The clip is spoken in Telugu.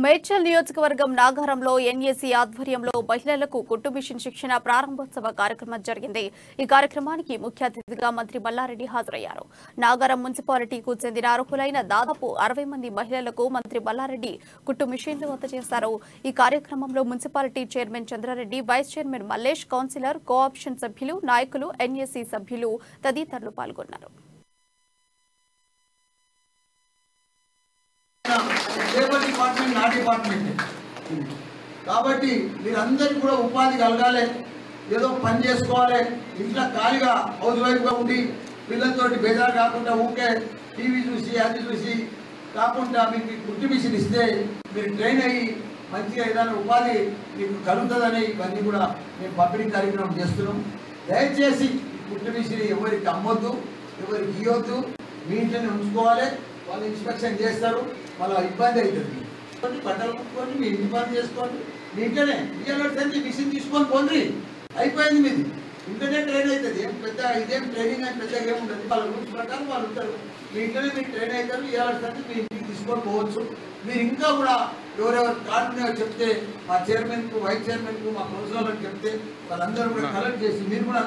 మేడ్చల్ నియోజకవర్గం నాగారంలో ఎన్ఏసీ ఆధ్వర్యంలో మహిళలకు కుట్టు మిషన్ శిక్షణ ప్రారంభోత్సవ కార్యక్రమం జరిగింది। ఈ కార్యక్రమానికి ముఖ్య అతిథిగా మంత్రి మల్లారెడ్డి హాజరయ్యారు। నాగారం మున్సిపాలిటీకు చెందిన అర్హులైన దాదాపు 60 మంది మహిళలకు మంత్రి మల్లారెడ్డి కుట్టు మిషన్లు అందజేశారు। ఈ కార్యక్రమంలో municipality chairman Chandrareddy, vice chairman Mallesh, councillor, cooption సభ్యులు, నాయకులు, ఎన్ఏసీ సభ్యులు తదితరులు పాల్గొన్నారు। లేబర్ డిపార్ట్మెంట్ నా డిపార్ట్మెంట్ కాబట్టి మీరందరూ కూడా ఉపాధి కలగాలి, ఏదో పని చేసుకోవాలి। ఇంట్లో ఖాళీగా హౌస్ వైఫ్గా ఉండి పిల్లలతోటి బేజారు కాకుండా ఊకే టీవీ చూసి అది చూసి కాకుండా మీకు కుట్టు మిషన్ ఇస్తే మీరు ట్రైన్ అయ్యి మంచిగా ఏదైనా ఉపాధి మీకు కలుగుతుందని ఇవన్నీ కూడా మేము పంపిణీ కార్యక్రమం చేస్తున్నాం। దయచేసి కుట్టు మిషన్ ఎవరికి అమ్మొద్దు, ఎవరికి ఇవ్వద్దు, మీ ఇంట్లోనే ఉంచుకోవాలి। వాళ్ళు ఇన్స్పెక్షన్ చేస్తారు, వాళ్ళ ఇబ్బంది అవుతుంది। బట్టలు కుట్టుకొని మీ ఇంటి పని చేసుకోండి, మీ ఇంట్లోనే ఇవ్వాలంటే మిషన్ తీసుకొని పోండి, అయిపోయింది మీది, ఇంట్లోనే ట్రైన్ అవుతుంది। ఏం పెద్ద ఇదేం ట్రైనింగ్ అని పెద్దగా ఏముంటుంది, వాళ్ళ రూల్స్ ప్రకారం వాళ్ళు ఉంటారు, మీ ఇంట్లోనే మీరు ట్రైన్ అవుతారు। ఇవ్వాలంటే మీ ఇంటికి తీసుకొని పోవచ్చు। మీరు ఇంకా కూడా ఎవరెవరు కార్డు చెప్తే మా చైర్మన్కు, వైస్ చైర్మన్కు, మా కౌన్సిలర్లకు చెప్తే వాళ్ళందరూ కూడా కలెక్ట్ చేసి మీరు కూడా